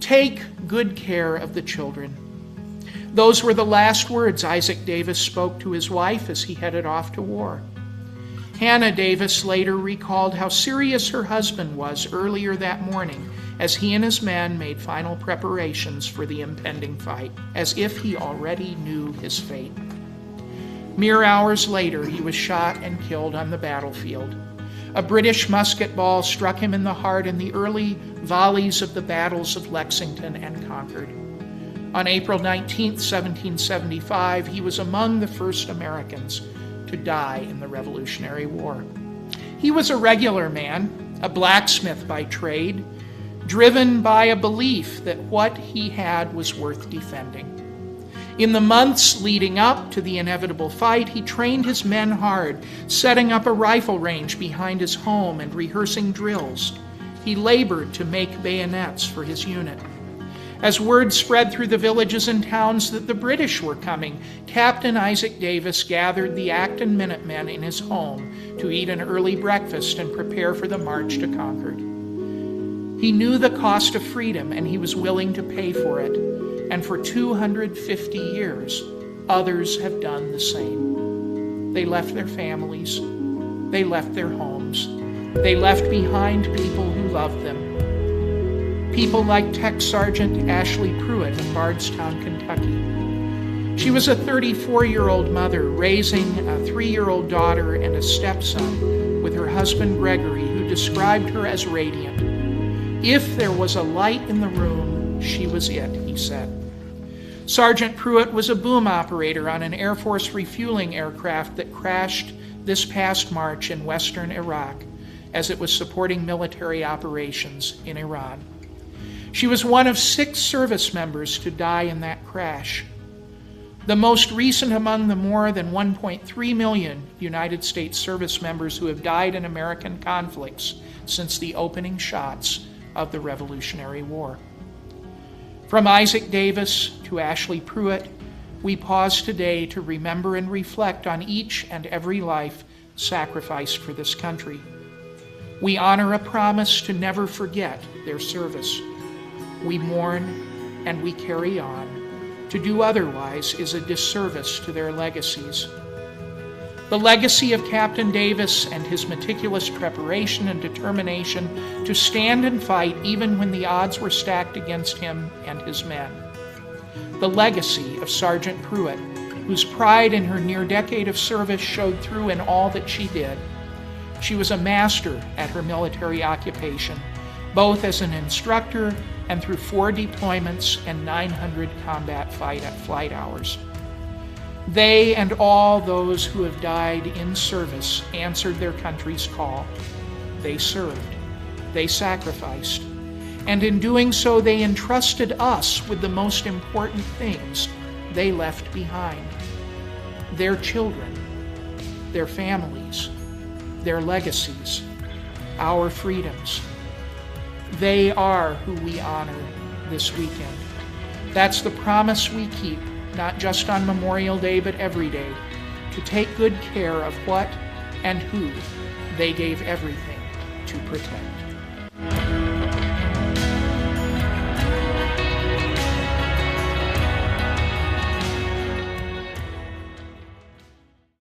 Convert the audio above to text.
take good care of the children. Those were the last words Isaac Davis spoke to his wife as he headed off to war. Hannah Davis later recalled how serious her husband was earlier that morning as he and his men made final preparations for the impending fight, as if he already knew his fate. Mere hours later, he was shot and killed on the battlefield. A British musket ball struck him in the heart in the early volleys of the battles of Lexington and Concord. On April 19, 1775, he was among the first Americans to die in the Revolutionary War. He was a regular man, a blacksmith by trade, driven by a belief that what he had was worth defending. In the months leading up to the inevitable fight, he trained his men hard, setting up a rifle range behind his home and rehearsing drills. He labored to make bayonets for his unit. As word spread through the villages and towns that the British were coming, Captain Isaac Davis gathered the Acton Minutemen in his home to eat an early breakfast and prepare for the march to Concord. He knew the cost of freedom, and he was willing to pay for it. And for 250 years, others have done the same. They left their families. They left their homes. They left behind people who loved them. People like Tech Sergeant Ashley Pruitt of Bardstown, Kentucky. She was a 34-year-old mother raising a 3-year-old daughter and a stepson with her husband Gregory, who described her as radiant. If there was a light in the room, she was it, he said. Sergeant Pruitt was a boom operator on an Air Force refueling aircraft that crashed this past March in western Iraq as it was supporting military operations in Iran. She was one of 6 service members to die in that crash. The most recent among the more than 1.3 million United States service members who have died in American conflicts since the opening shots of the Revolutionary War. From Isaac Davis to Ashley Pruitt, we pause today to remember and reflect on each and every life sacrificed for this country. We honor a promise to never forget their service. We mourn and we carry on. To do otherwise is a disservice to their legacies. The legacy of Captain Davis and his meticulous preparation and determination to stand and fight even when the odds were stacked against him and his men. The legacy of Sergeant Pruitt, whose pride in her near decade of service showed through in all that she did. She was a master at her military occupation, both as an instructor and through 4 deployments and 900 combat flight hours. They and all those who have died in service answered their country's call. They served. They sacrificed. And in doing so, they entrusted us with the most important things they left behind. Their children, their families, their legacies, our freedoms. They are who we honor this weekend. That's the promise we keep, not just on Memorial Day, but every day, to take good care of what and who they gave everything to protect.